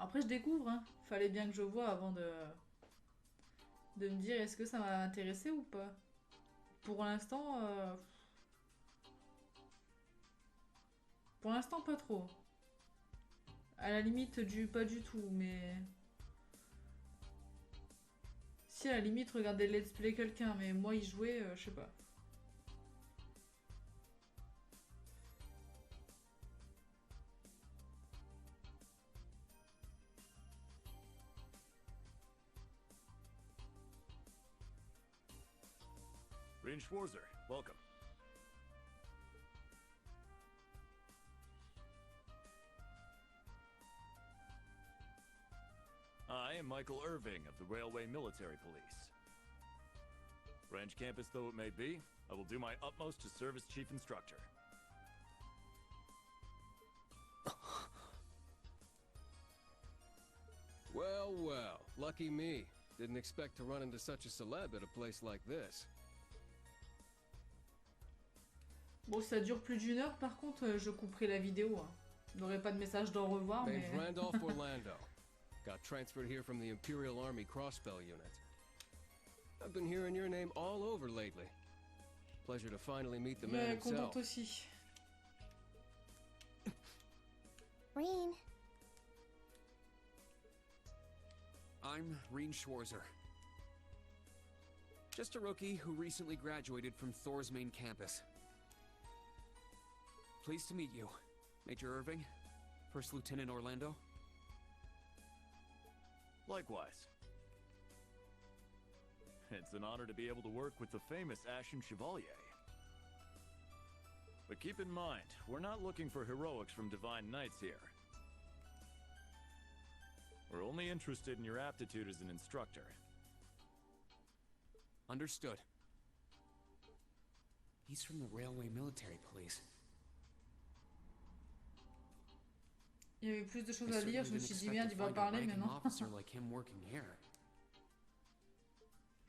Après, je découvre, hein. Fallait bien que je voie avant de me dire est-ce que ça m'a intéressé ou pas. Pour l'instant, pas trop. À la limite du pas du tout, mais si à la limite regarder le let's play quelqu'un, mais moi y jouer, je sais pas. Schwarzer, welcome. I am Michael Irving of the Railway Military Police. Branch campus though it may be, I will do my utmost to serve as chief instructor. Well, well, lucky me. Didn't expect to run into such a celeb at a place like this. Bon, si ça dure plus d'une heure, par contre, je couperai la vidéo. Hein. J'aurai pas de message d'au revoir, Name's mais... Randolph Orlando. Got transferred here from the Imperial Army Crossbell Unit. I've been hearing your name all over lately. Pleasure to finally meet the man himself. Contente aussi. Reen. I'm Reen Schwarzer. Just a rookie who recently graduated from Thor's main campus. Pleased to meet you, Major Irving, First Lieutenant Orlando. Likewise. It's an honor to be able to work with the famous Ashen Chevalier. But keep in mind, we're not looking for heroics from Divine Knights here. We're only interested in your aptitude as an instructor. Understood. He's from the Railway Military Police. Il y avait plus de I choses à lire, certainly je me didn't suis dit expect merde, to il va find a parler, mais ranking non. officer like him working here.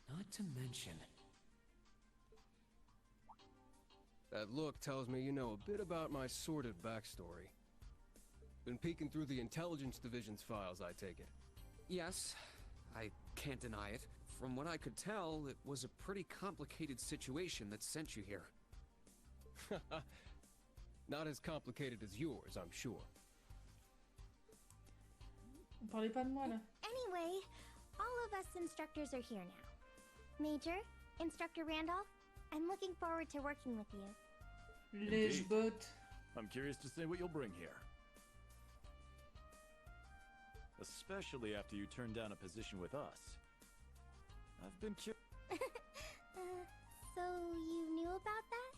Not to mention, That look tells me you know a bit about my sordid backstory. Been peeking through the Intelligence Division's files, I take it. yes, I can't deny it. From what I could tell, it was a pretty complicated situation that sent you here. Not as complicated as yours, I'm sure. Ne parlez pas de moi, là. Anyway, all of us instructors are here now. Major, Instructor Randolph, I'm looking forward to working with you. Les Indeed. bottes. I'm curious to see what you'll bring here. Especially after you turn down a position with us. I've been curious. So you knew about that?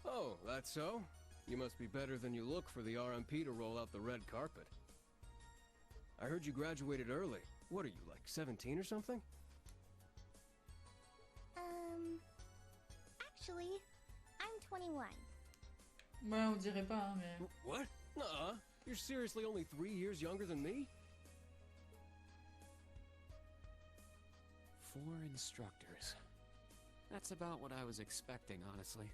Oh, that's so? You must be better than you look for the RMP to roll out the red carpet. I heard you graduated early. What are you, like 17 or something? Actually, I'm 21. Ouais, on dirait pas, hein, mais... What? Nuh-uh. You're seriously only 3 years younger than me? 4 instructors. That's about what I was expecting, honestly.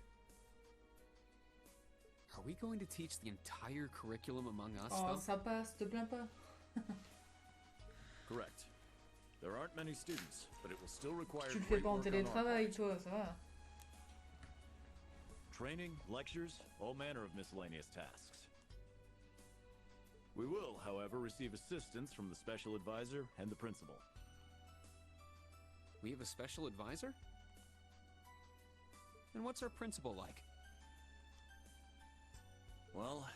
Are we going to teach the entire curriculum among us, Oh, though? ça passe, te plains pas. Correct. There aren't many students, but it will still require Tu le fais great pas en work on our télétravail, part. toi, ça va. Training, lectures, all manner of miscellaneous tasks. We will, however, receive assistance from the special advisor and the principal. We have a special advisor? And what's our principal like? Well,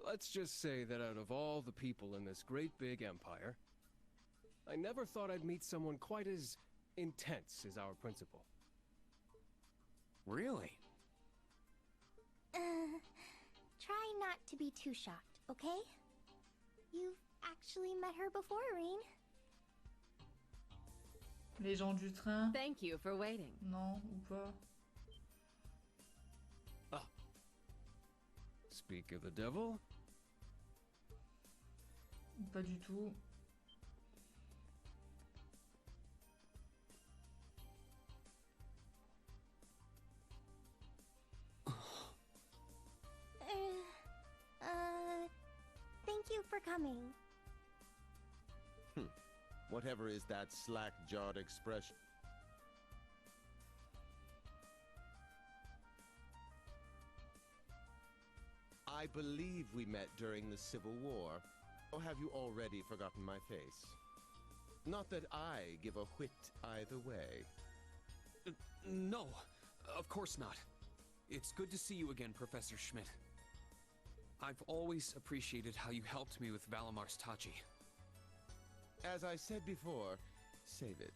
Let's just say that out of all the people in this great big empire, I never thought I'd meet someone quite as intense as our principal. Really? Try not to be too shocked, okay? You've actually met her before, Reen. Les gens du train. Thank you for waiting. Non, ou pas. Speak of the devil. Pas du tout. coming. Whatever is that slack-jawed expression? I believe we met during the Civil War. Or have you already forgotten my face? Not that I give a whit either way. No, of course not. It's good to see you again, Professor Schmidt. I've always appreciated how you helped me with Valamar's Tachi. As I said before, save it.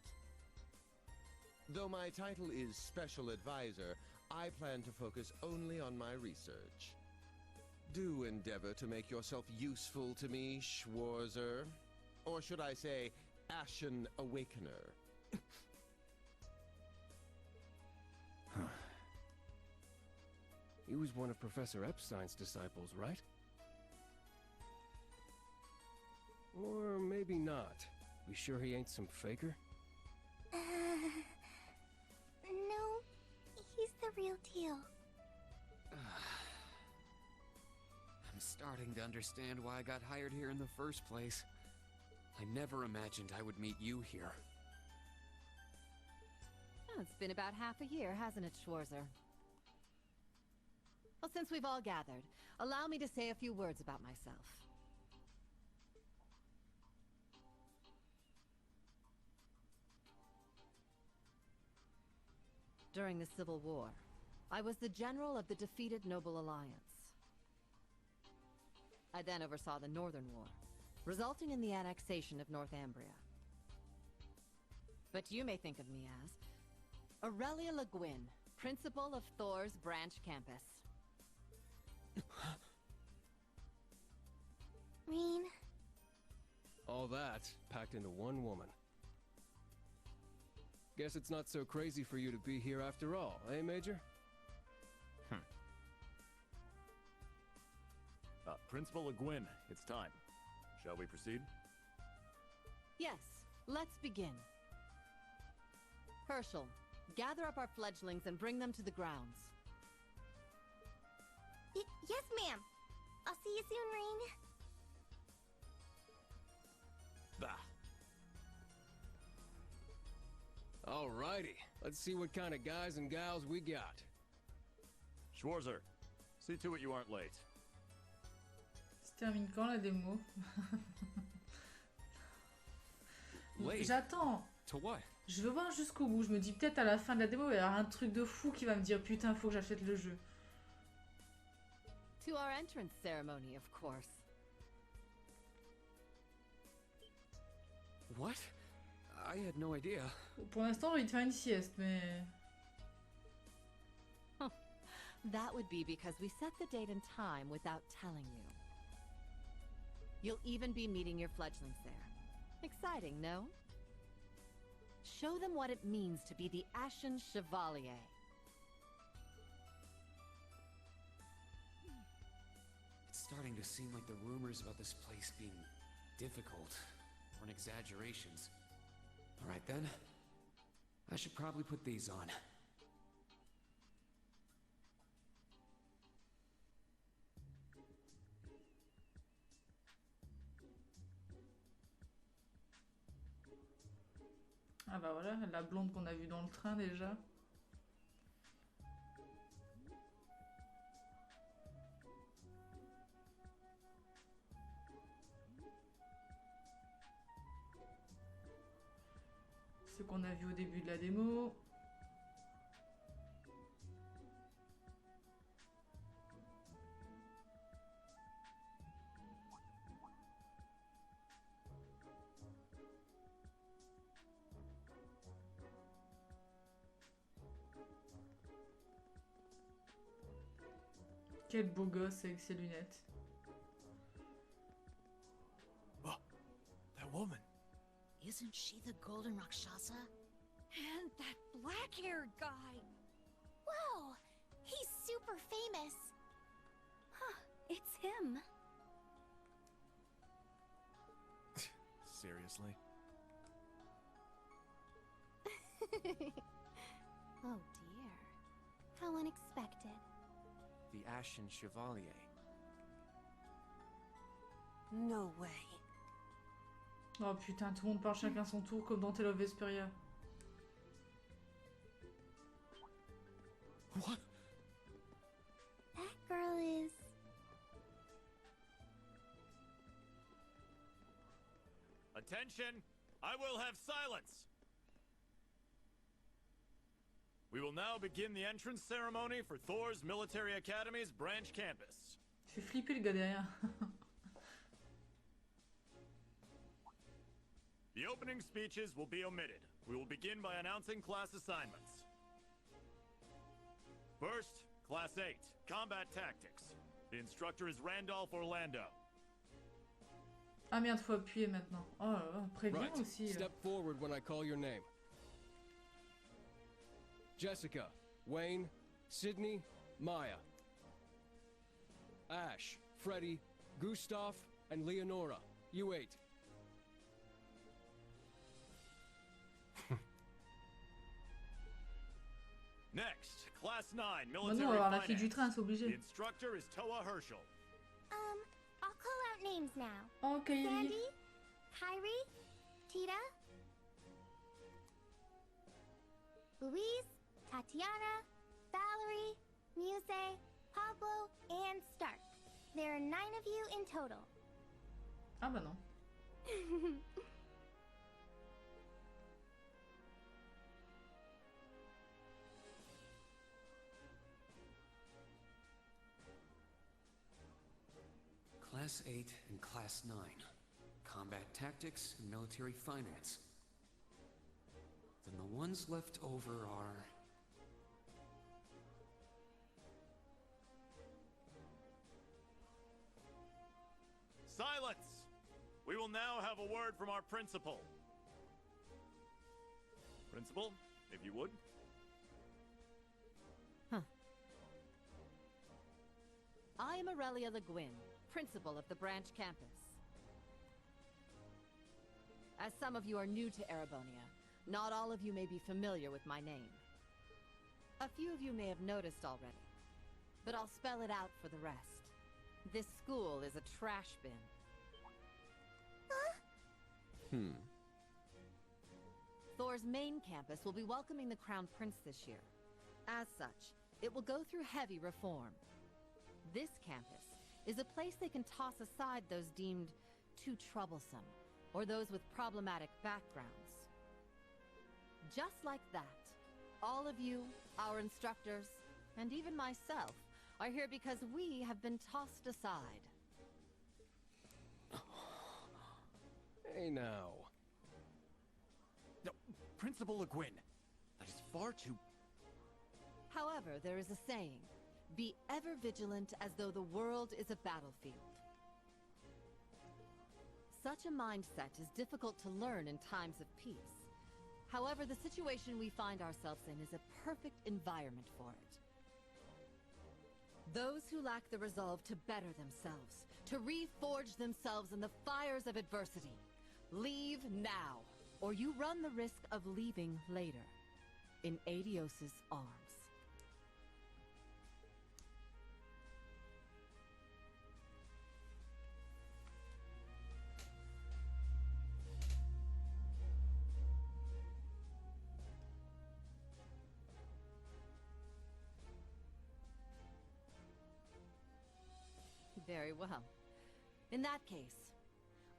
Though my title is Special Advisor, I plan to focus only on my research. Do endeavor to make yourself useful to me, Schwarzer. Or should I say, Ashen Awakener. He was one of Professor Epstein's disciples, right? Or maybe not. We sure he ain't some faker? No, he's the real deal. I'm starting to understand why I got hired here in the first place. I never imagined I would meet you here. Oh, it's been about half a year, hasn't it, Schwarzer? Well, since we've all gathered, allow me to say a few words about myself. During the Civil War, I was the general of the defeated Noble Alliance. I then oversaw the Northern War, resulting in the annexation of Northumbria. But you may think of me as Aurelia Le Guin, principal of Thor's branch campus. Rean, All that packed into one woman. Guess it's not so crazy for you to be here after all, eh, Major? Principal Le Guin, it's time. Shall we proceed? Yes, let's begin. Herschel, gather up our fledglings and bring them to the grounds. yes, ma'am. I'll see you soon, Rean. Bah. Alrighty, let's see what kind of guys and gals we got. Schwarzer, see to it you aren't late. Se termine quand la démo? Late? J'attends. To what? Je veux voir jusqu'au bout. Je me dis peut-être à la fin de la démo, il va y avoir un truc de fou qui va me dire putain, faut que j'achète le jeu. To our entrance ceremony, of course. What? I had no idea. Pour l'instant, j'ai envie de faire une sieste, mais... That would be because we set the date and time without telling you. You'll even be meeting your fledglings there. Exciting, no? Show them what it means to be the Ashen Chevalier. It's starting to seem like the rumors about this place being difficult or an exaggerations. All right then. I should probably put these on. Ah bah voilà, la blonde qu'on a vue dans le train déjà. Ce qu'on a vu au début de la démo. Quel beau gosse avec ses lunettes. Oh, that woman. Isn't she the Golden Rakshasa? And that black-haired guy! Whoa! He's super famous. Huh, it's him. Seriously? Oh dear. How unexpected. The Ashen Chevalier. No way. Oh putain, tout le monde parle chacun son tour comme dans Tale of Vesperia. What? That girl is... Attention! I will have silence! We will now begin the entrance ceremony for Thor's Military Academy's branch campus. Fait flipper le gars derrière. The opening speeches will be omitted. We will begin by announcing class assignments. First, Class 8, Combat Tactics. The instructor is Randolph Orlando. Ah merde, faut appuyer maintenant. Oh là là, préviens Right. aussi. Là. Step forward when I call your name. Jessica, Wayne, Sydney, Maya. Ash, Freddie, Gustav, and Leonora. You 8. Next, Class 9, Maintenant, on Military va avoir la fille du train, Finance. c'est The obligé. instructor is Toa Herschel. I'll call out names now. Oh, Kairi. Sandy, Kyrie, Tita, Louise, Tatiana, Valerie, Muse, Pablo, and Stark. There are 9 of you in total. Ah bah non. Class 8 and Class 9. Combat Tactics and Military Finance. Then the ones left over are... Silence! We will now have a word from our principal. Principal, if you would. I am Aurelia Le Guin, principal of the branch campus. As some of you are new to Erebonia, not all of you may be familiar with my name. A few of you may have noticed already, but I'll spell it out for the rest. This school is a trash bin. Thor's main campus will be welcoming the Crown Prince this year. As such, it will go through heavy reform. This campus is a place they can toss aside those deemed too troublesome, or those with problematic backgrounds. Just like that, all of you, our instructors, and even myself, are here because we have been tossed aside. Hey now. No, Principal Le Guin, that is far too... However, there is a saying, be ever vigilant as though the world is a battlefield. Such a mindset is difficult to learn in times of peace. However, the situation we find ourselves in is a perfect environment for it. Those who lack the resolve to better themselves, to reforge themselves in the fires of adversity, leave now, or you run the risk of leaving later, in Adios's arms. Very well. In that case,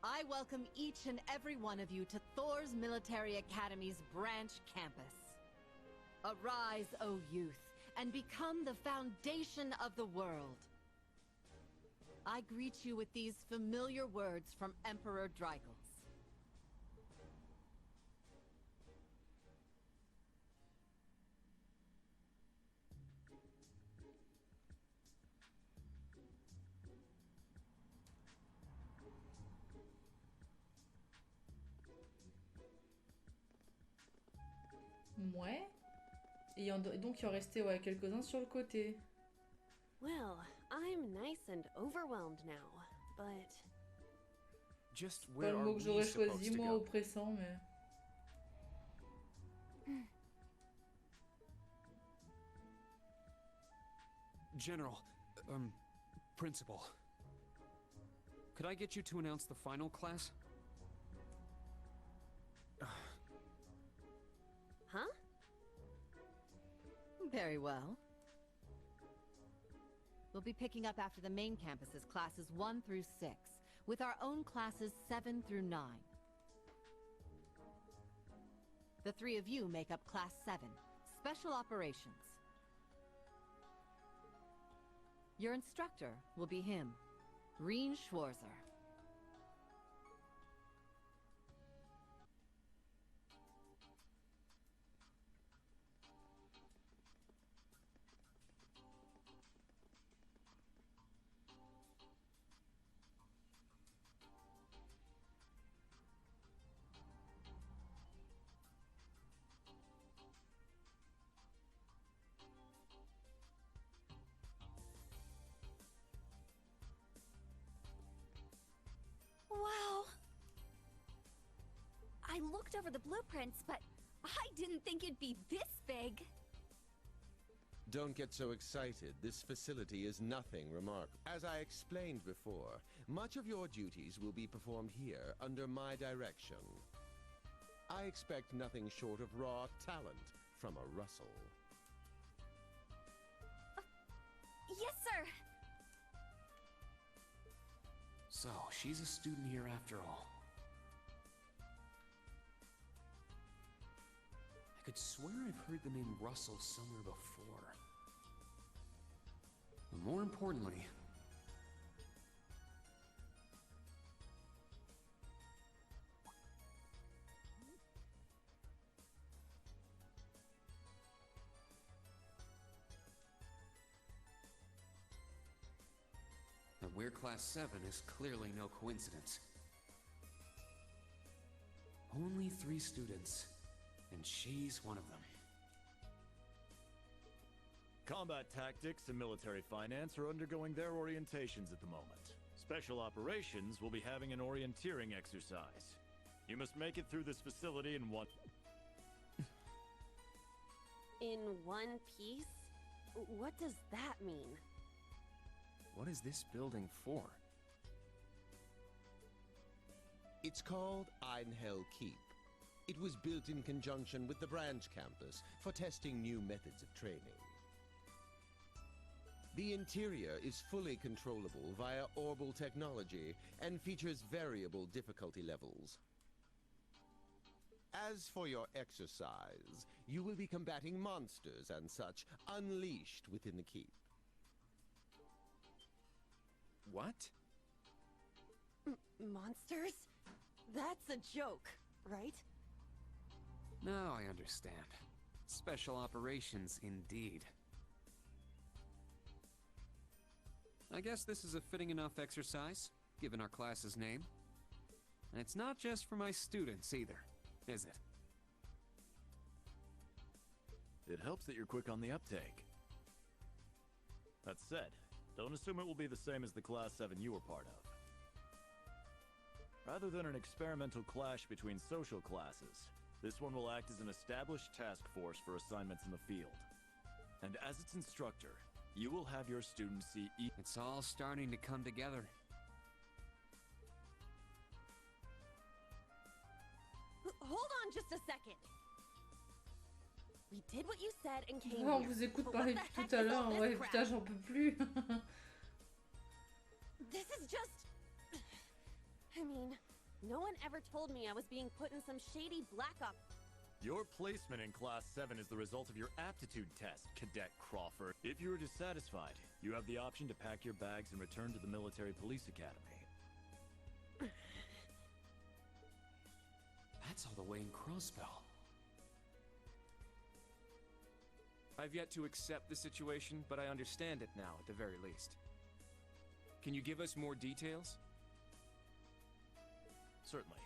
I welcome each and every one of you to Thor's Military Academy's branch campus. Arise, O youth, and become the foundation of the world. I greet you with these familiar words from Emperor Dreigels. Ouais. Et donc il en restait ouais, quelques-uns sur le côté. Well, I'm nice and overwhelmed now, but... Just Pas where le are mot we que j'aurais supposed choisi, to moi, go? oppressant, mais... General, Principal. Could I get you to announce the final class? Huh? Very well. We'll be picking up after the main campus's classes 1 through 6, with our own classes 7 through 9. The 3 of you make up Class 7, Special Operations. Your instructor will be him, Reen Schwarzer. Wow. I looked over the blueprints, but I didn't think it'd be this big. Don't get so excited. This facility is nothing remarkable. As I explained before, much of your duties will be performed here under my direction. I expect nothing short of raw talent from a Russell. Yes, sir. So, she's a student here after all. I could swear I've heard the name Russell somewhere before. But more importantly, that we're Class 7 is clearly no coincidence. Only 3 students, and she's one of them. Combat tactics and military finance are undergoing their orientations at the moment. Special operations will be having an orienteering exercise. You must make it through this facility in one... In one piece? What does that mean? What is this building for? It's called Einhell Keep. It was built in conjunction with the branch campus for testing new methods of training. The interior is fully controllable via orbal technology and features variable difficulty levels. As for your exercise, you will be combating monsters and such unleashed within the keep. What? Monsters? That's a joke, right? Now I understand. Special operations indeed. I guess this is a fitting enough exercise, given our class's name. And it's not just for my students either, is it? It helps that you're quick on the uptake. That said, don't assume it will be the same as the Class 7 you were part of. Rather than an experimental clash between social classes, this one will act as an established task force for assignments in the field. And as its instructor, you will have your students see It's all starting to come together. Hold on just a second. We did what you said and came On here. vous écoute But parler what depuis the tout à heck is l'heure, all ouais, this putain, crap? j'en peux plus. This is just... I mean, no one ever told me I was being put in some shady black ops. Your placement in Class 7 is the result of your aptitude test, Cadet Crawford. If you are dissatisfied, you have the option to pack your bags and return to the Military Police Academy. That's all the way in Crossbell. I've yet to accept the situation, but I understand it now, at the very least. Can you give us more details? Certainly.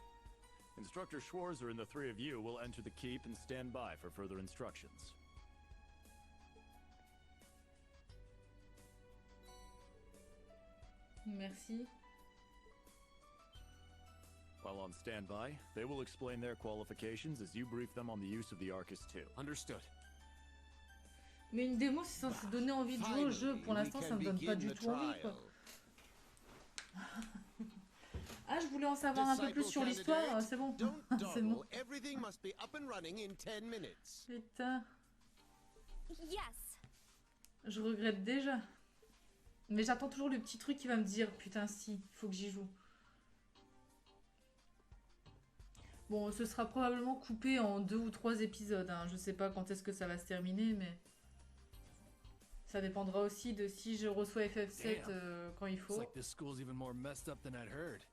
Instructor Schwarzer and the 3 of you will enter the keep and stand by for further instructions. Merci. While on standby, they will explain their qualifications as you brief them on the use of the Arcus 2. Understood. Mais une démo, c'est censé donner envie de jouer au jeu. Pour l'instant, ça me donne pas du tout envie, quoi. Ah, je voulais en savoir un peu plus sur l'histoire, c'est bon. Don't C'est bon. dawdle. Everything must be up and running in 10 minutes. Putain, Yes. je regrette déjà. Mais j'attends toujours le petit truc qui va me dire, putain si, il faut que j'y joue. Bon, ce sera probablement coupé en 2 ou 3 épisodes, hein. Je sais pas quand est-ce que ça va se terminer, mais... Ça dépendra aussi de si je reçois FF7 quand il faut. Looks like this school's even more messed up than I'd heard.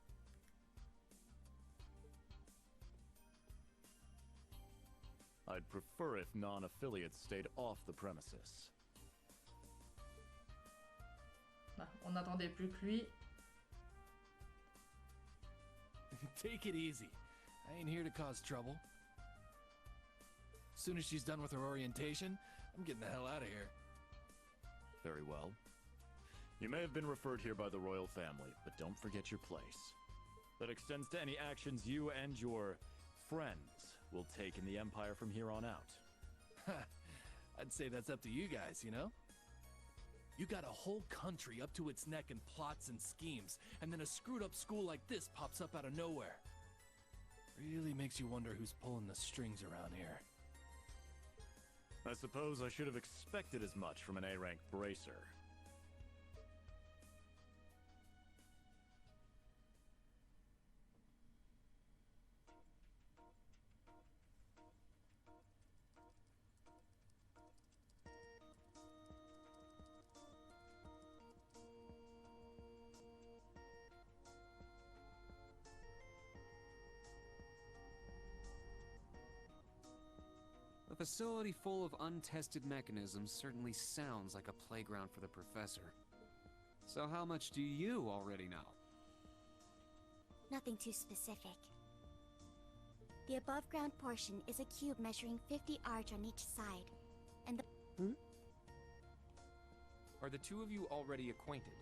I'd prefer if non-affiliates stayed off the premises. Ah, on n'attendait plus que lui. Take it easy. I ain't here to cause trouble. Soon as she's done with her orientation, I'm getting the hell out of here. Very well. You may have been referred here by the royal family, but don't forget your place. That extends to any actions you and your friends will take in the Empire from here on out. I'd say that's up to you guys, you know? You got a whole country up to its neck in plots and schemes, and then a screwed up school like this pops up out of nowhere. Really makes you wonder who's pulling the strings around here. I suppose I should have expected as much from an A-rank bracer. A facility full of untested mechanisms certainly sounds like a playground for the professor. So how much do you already know? Nothing too specific. The above-ground portion is a cube measuring 50 arch on each side, and the... Are the two of you already acquainted?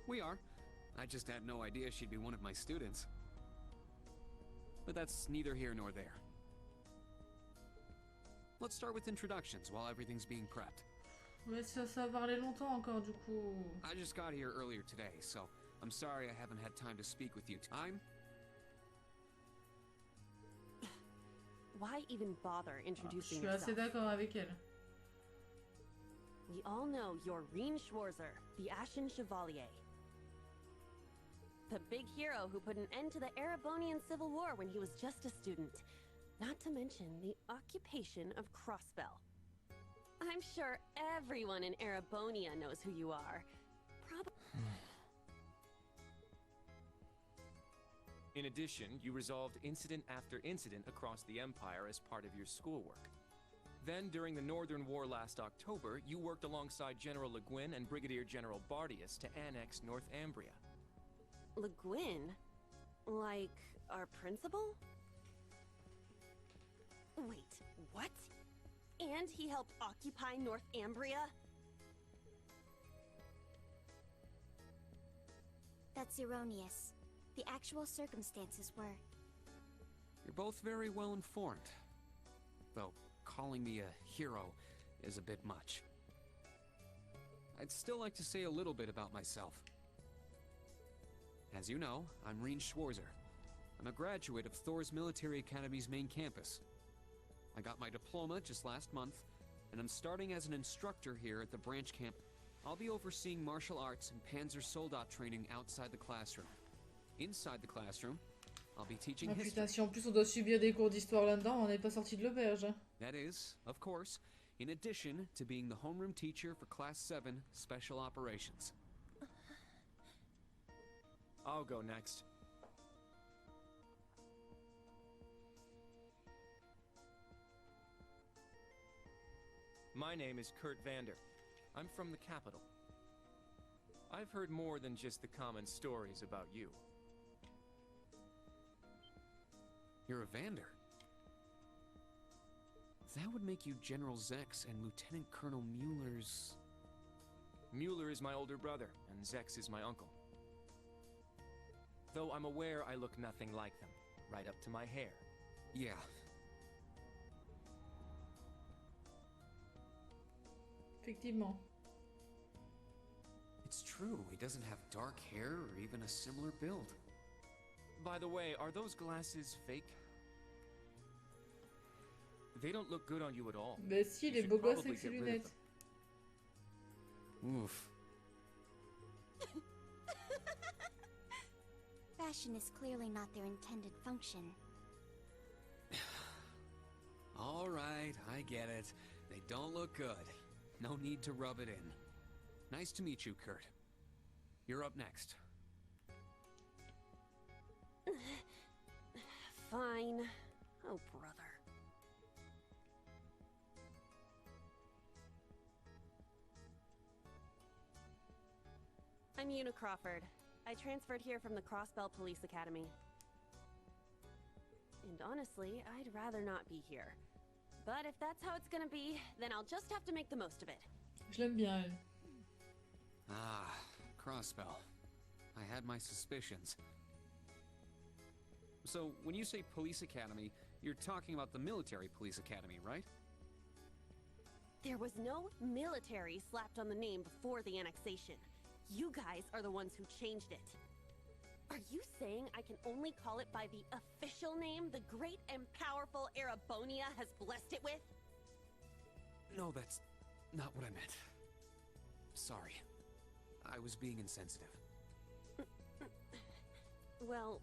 We are. I just had no idea she'd be one of my students. But that's neither here nor there. Let's start with introductions while everything's being prepped. Ouais, ça va parler longtemps encore du coup. I just got here earlier today, so I'm sorry I haven't had time to speak with you. I'm... Why even bother Je introducing suis assez yourself? d'accord avec elle. We all know you're Reen Schwarzer, the Ashen Chevalier. The big hero who put an end to the Erebonian Civil War when he was just a student. Not to mention the occupation of Crossbell. I'm sure everyone in Erebonia knows who you are. In addition, you resolved incident after incident across the Empire as part of your schoolwork. Then, during the Northern War last October, you worked alongside General Le Guin and Brigadier General Bardius to annex North Ambria. Le Guin? Like our principal? Wait, what? And he helped occupy North Ambria? That's erroneous. The actual circumstances were... You're both very well informed. Though, calling me a hero is a bit much. I'd still like to say a little bit about myself. As you know, I'm Reen Schwarzer. I'm a graduate of Thor's Military Academy's main campus. I got my diploma just last month, and I'm starting as an instructor here at the branch camp. I'll be overseeing martial arts and Panzer Soldat training outside the classroom. Inside the classroom, I'll be teaching Ah history. putain, si en plus on doit subir des cours d'histoire là-dedans, on n'est pas sorti de l'auberge. Hein. That is, of course, in addition to being the homeroom teacher for Class 7 Special Operations. I'll go next. My name is Kurt Vander. I'm from the capital. I've heard more than just the common stories about you. You're a Vander. That would make you General Zex and Lieutenant Colonel Mueller's... Mueller is my older brother, and Zex is my uncle. Though I'm aware I look nothing like them, right up to my hair. Yeah. Effectivement. It's true, he doesn't have dark hair or even a similar build. By the way, are those glasses fake? They don't look good on you at all. Mais si, il est beau gosse avec ses lunettes. Oof. Fashion is clearly not their intended function. All right, I get it. They don't look good. No need to rub it in. Nice to meet you, Kurt. You're up next. Fine. Oh, brother. I'm Yoona Crawford. I transferred here from the Crossbell Police Academy. And honestly, I'd rather not be here. But if that's how it's gonna be, then I'll just have to make the most of it. Je l'aime bien, elle. Ah, Crossbell. I had my suspicions. So, when you say police academy, you're talking about the military police academy, right? There was no military slapped on the name before the annexation. You guys are the ones who changed it. Are you saying I can only call it by the official name the great and powerful Erebonia has blessed it with? No, that's not what I meant. Sorry. I was being insensitive. Well,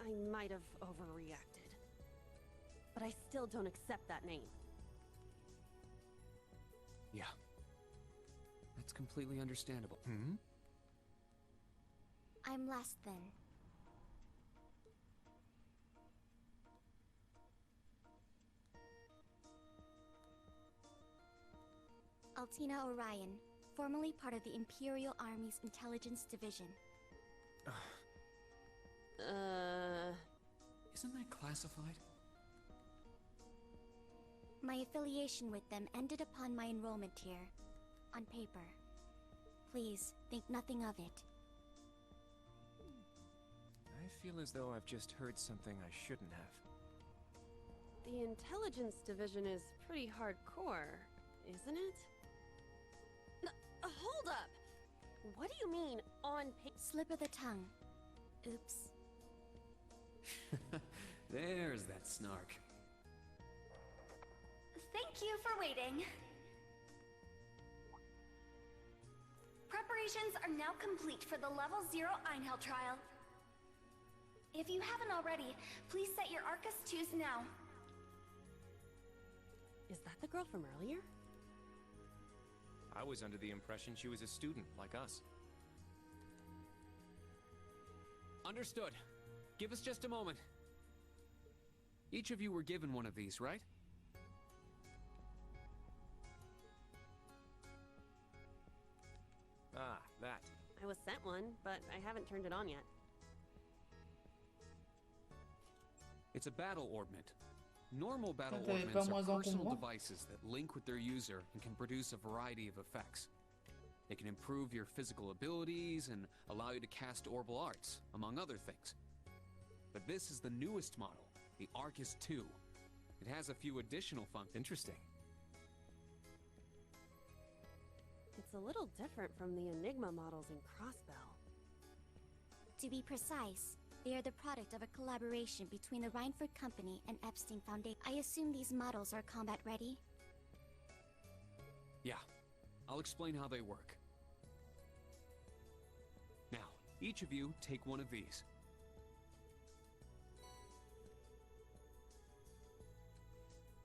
I might have overreacted. But I still don't accept that name. Yeah. That's completely understandable. Hmm? I'm last then. Altina Orion, formerly part of the Imperial Army's Intelligence Division. Isn't that classified? My affiliation with them ended upon my enrollment here, on paper. Please, think nothing of it. I feel as though I've just heard something I shouldn't have. The Intelligence Division is pretty hardcore, isn't it? Hold up! What do you mean, on paper? Slip of the tongue. Oops. There's that snark. Thank you for waiting. Preparations are now complete for the Level 0 Einhell trial. If you haven't already, please set your Arcus 2s now. Is that the girl from earlier? I was under the impression she was a student, like us. Understood. Give us just a moment. Each of you were given one of these, right? Ah, that. I was sent one, but I haven't turned it on yet. It's a battle orbment. Normal battle T'avais pas orbments are moins personal encombrant? devices that link with their user and can produce a variety of effects. They can improve your physical abilities and allow you to cast orbal arts, among other things. But this is the newest model, the Arcus 2. It has a few additional functions. Interesting. It's a little different from the Enigma models in Crossbell. To be precise, they are the product of a collaboration between the Reinford Company and Epstein Foundation. I assume these models are combat ready? Yeah, I'll explain how they work. Now, each of you take one of these.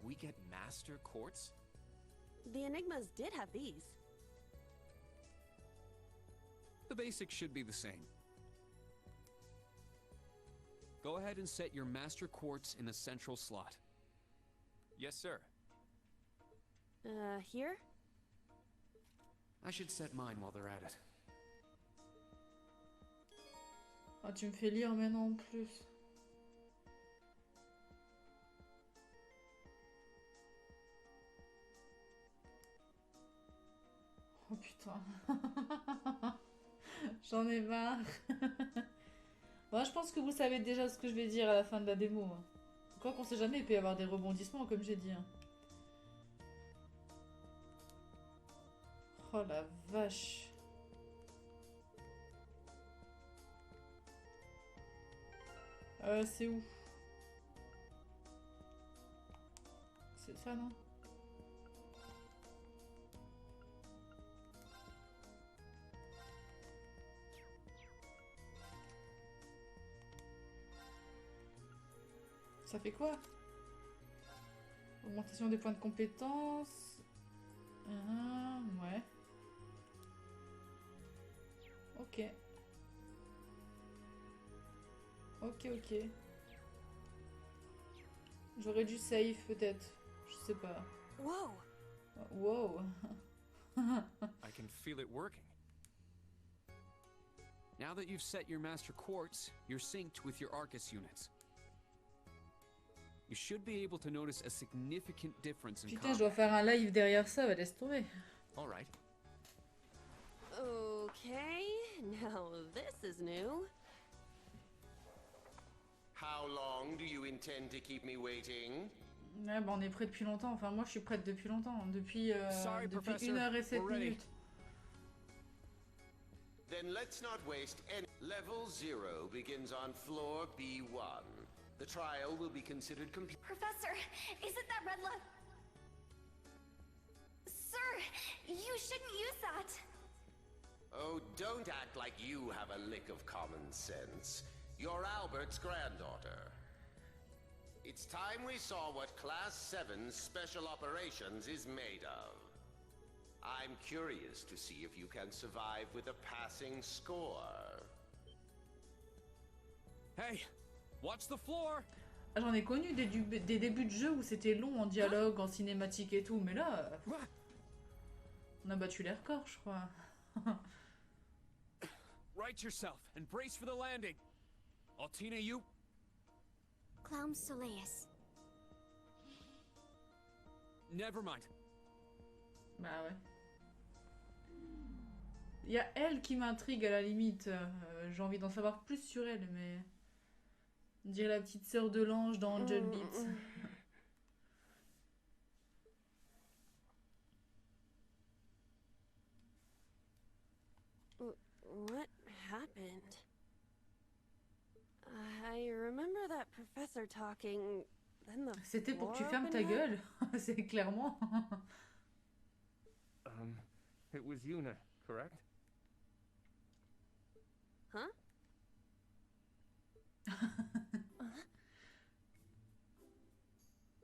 We get master quartz? The Enigmas did have these. The basics should be the same. Go ahead and set your master quartz in the central slot. Yes, sir. Here? I should set mine while they're at it. Ah, tu me fais lire maintenant en plus. Oh putain. J'en ai marre. Bon, je pense que vous savez déjà ce que je vais dire à la fin de la démo. Quoi qu'on sait jamais, il peut y avoir des rebondissements, comme j'ai dit. Oh la vache. C'est où? C'est ça, non? Ça fait quoi? Augmentation des points de compétence. Ouais. Ok. Ok. J'aurais dû save peut-être. Je sais pas. Whoa! Wow. I can feel it working. Now that you've set your master quartz, you're synced with your Arcus units. You should be able to notice a significant difference in Putain, je dois faire un live derrière ça, va laisse tomber. All right. Okay, now this is new. How long do you intend to keep me waiting? Ouais, bah on est prêt depuis longtemps. Enfin, moi je suis prête depuis longtemps. Depuis, Sorry, depuis Professor. 1 heure et 7 We're ready. minutes. Then let's not waste any. Level 0 begins on floor B1. The trial will be considered complete. Professor, is it that red light? Sir, you shouldn't use that. Oh, don't act like you have a lick of common sense. You're Albert's granddaughter. It's time we saw what Class 7's Special Operations is made of. I'm curious to see if you can survive with a passing score. Hey, watch the floor! Ah, j'en ai connu des débuts de jeu où c'était long en dialogue, en cinématique et tout, mais là, on a battu les records, je crois. Right yourself and brace for the landing. Altina, you... Clown Soleus. Never mind. Bah ouais. Il y a elle qui m'intrigue à la limite. J'ai envie d'en savoir plus sur elle, mais... On dirait la petite sœur de l'ange dans Angel Beats. What happened? I remember that professor talking, then the C'était pour que tu floor fermes ta opened up? gueule. C'est clairement. It was Yoona, correct? Huh?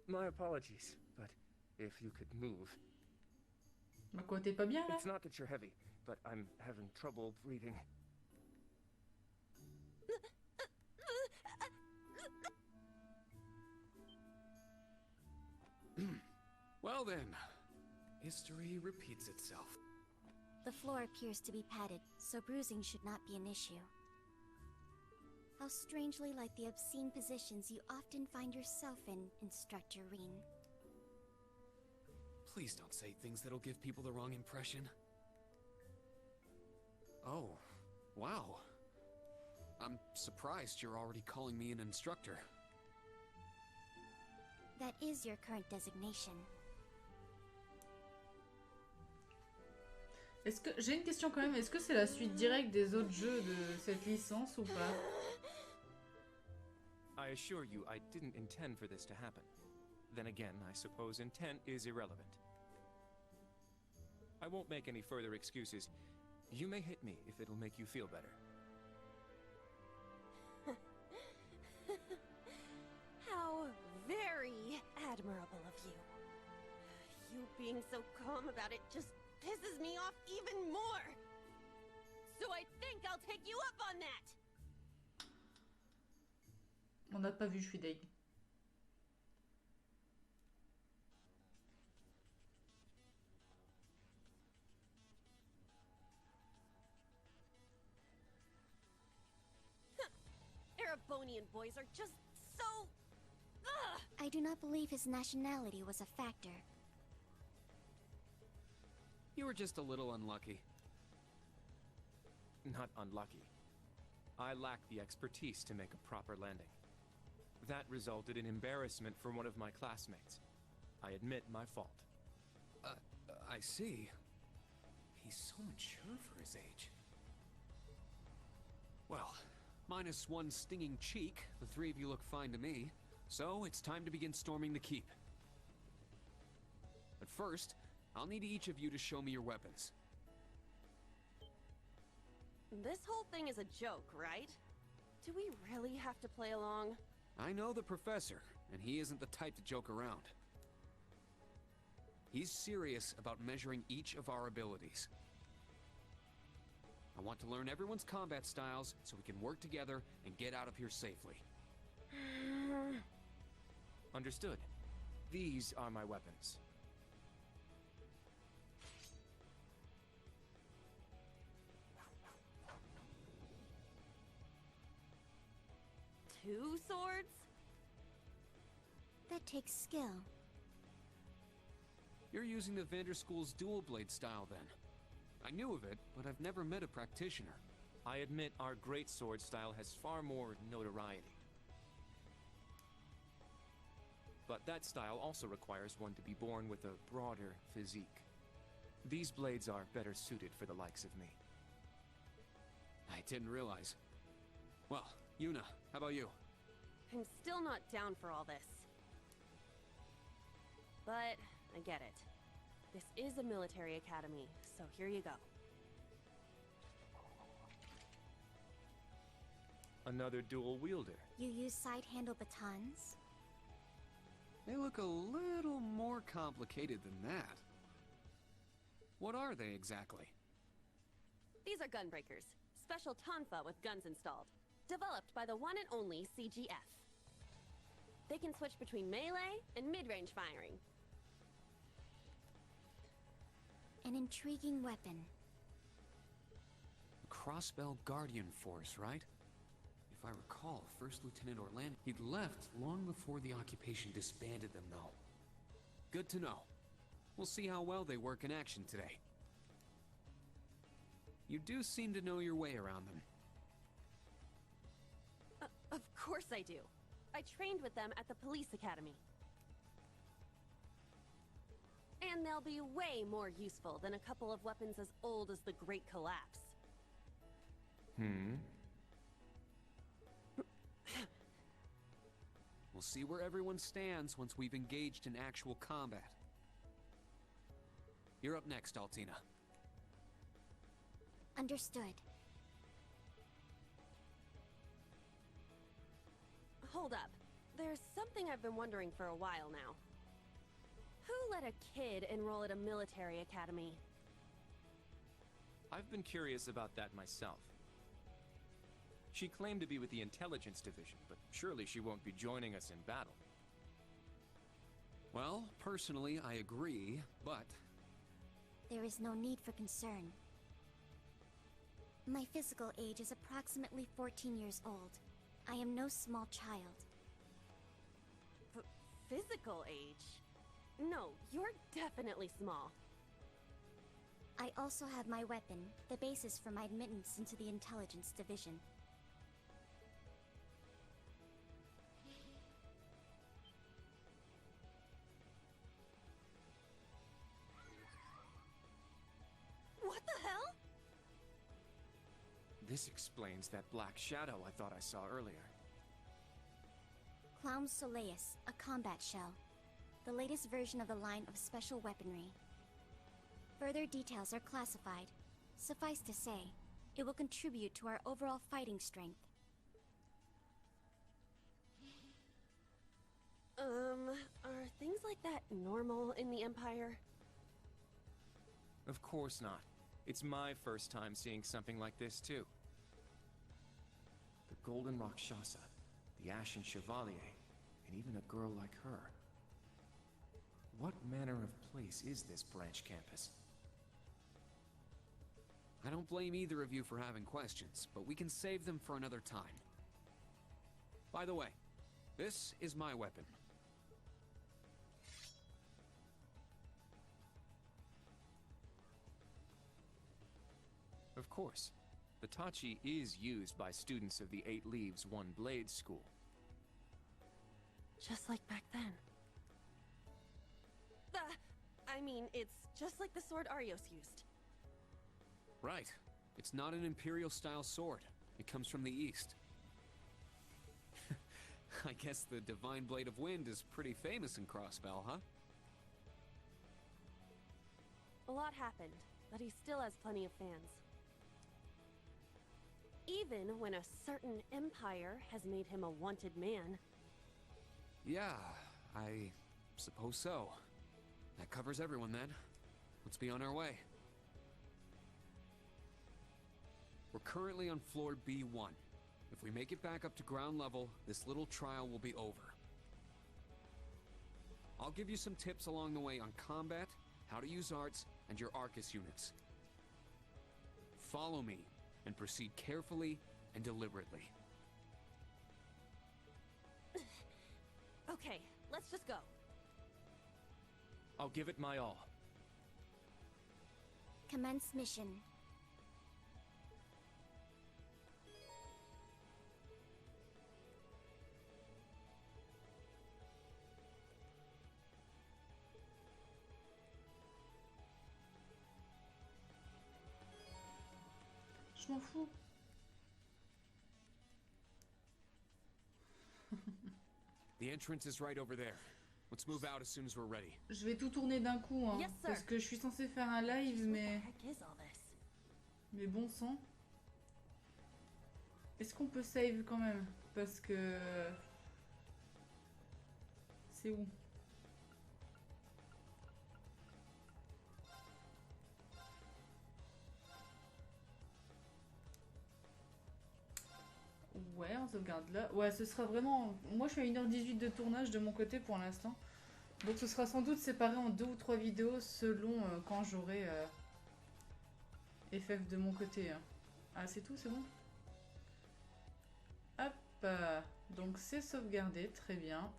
My apologies, but if you could move. Bah quoi, t'es pas bien là? It's not that you're heavy, but I'm having trouble breathing. Well then, history repeats itself. The floor appears to be padded, so bruising should not be an issue. How strangely like the obscene positions you often find yourself in, Instructor Reen. Please don't say things that'll give people the wrong impression. Oh, wow. I'm surprised you're already calling me an instructor. That is your current designation. Est-ce que j'ai une question quand même, est-ce que c'est la suite directe des autres jeux de cette licence ou pas? I assure you, I didn't intend for this to happen. Then again, I suppose intent is irrelevant. I won't make any further excuses. You may hit me if it'll make you feel better. How very admirable of you. You being so calm about it just pisses me off even more. So I think I'll take you up on that. On n'a pas vu, je suis deg. Erebonian boys are just so... Ugh. I do not believe his nationality was a factor. You were just a little unlucky. Not unlucky. I lacked the expertise to make a proper landing. That resulted in embarrassment for one of my classmates. I admit my fault. I see. He's so mature for his age. Well, Minus one stinging cheek, the three of you look fine to me. So, it's time to begin storming the keep. But first, I'll need each of you to show me your weapons. This whole thing is a joke, right? Do we really have to play along? I know the professor, and he isn't the type to joke around. He's serious about measuring each of our abilities. I want to learn everyone's combat styles so we can work together and get out of here safely. Understood. These are my weapons. Two swords? That takes skill. You're using the Vanderschool's dual blade style then. I knew of it, but I've never met a practitioner. I admit our great sword style has far more notoriety. But that style also requires one to be born with a broader physique. These blades are better suited for the likes of me. I didn't realize. Well, Yoona, how about you? I'm still not down for all this. But I get it. This is a military academy, so here you go. Another dual wielder. You use side-handle batons? They look a little more complicated than that. What are they exactly? These are gunbreakers. Special tonfa with guns installed. Developed by the one and only CGF. They can switch between melee and mid-range firing. An intriguing weapon. A Crossbell Guardian Force, right? If I recall, First Lieutenant Orlando, he'd left long before the occupation disbanded them, though. Good to know. We'll see how well they work in action today. You do seem to know your way around them. Of course I do. I trained with them at the police academy. And they'll be way more useful than a couple of weapons as old as the Great Collapse. We'll see where everyone stands once we've engaged in actual combat. You're up next, Altina. Understood. Hold up. There's something I've been wondering for a while now. Who let a kid enroll at a military academy? I've been curious about that myself. She claimed to be with the intelligence division, but surely she won't be joining us in battle. Well, personally, I agree, but... There is no need for concern. My physical age is approximately 14 years old. I am no small child. Physical age? No, you're definitely small. I also have my weapon, the basis for my admittance into the intelligence division. What the hell? This explains that black shadow I thought I saw earlier. Clown Soleus, a combat shell. The latest version of the line of special weaponry. Further details are classified. Suffice to say, it will contribute to our overall fighting strength. Are things like that normal in the Empire? Of course not. It's my first time seeing something like this, too. The Golden Rakshasa, the Ashen Chevalier, and even a girl like her. What manner of place is this branch campus? I don't blame either of you for having questions, but we can save them for another time. By the way, this is my weapon. Of course. The Tachi is used by students of the 8 Leaves, 1 Blade school. Just like back then. I mean, it's just like the sword Arios used. Right. It's not an Imperial-style sword. It comes from the East. I guess the Divine Blade of Wind is pretty famous in Crossbell, huh? A lot happened, but he still has plenty of fans. Even when a certain empire has made him a wanted man. Yeah, I suppose so. That covers everyone then. Let's be on our way. We're currently on floor B1. If we make it back up to ground level, this little trial will be over. I'll give you some tips along the way on combat, how to use arts, and your Arcus units. Follow me, and proceed carefully and deliberately. Okay, let's just go. I'll give it my all. Commence mission. Je m'en fous. The entrance is right over there. Let's move out as soon as we're ready. Je vais tout tourner d'un coup, hein, Yes, sir. parce que je suis censée faire un live, mais bon sang. Est-ce qu'on peut save quand même? Parce que c'est où? Ouais, on sauvegarde là. Ouais, ce sera vraiment... Moi, je suis à 1h18 de tournage de mon côté pour l'instant. Donc, ce sera sans doute séparé en 2 ou 3 vidéos selon quand j'aurai FF de mon côté. Hein. Ah, c'est tout, c'est bon? Hop. Donc, c'est sauvegardé, très bien.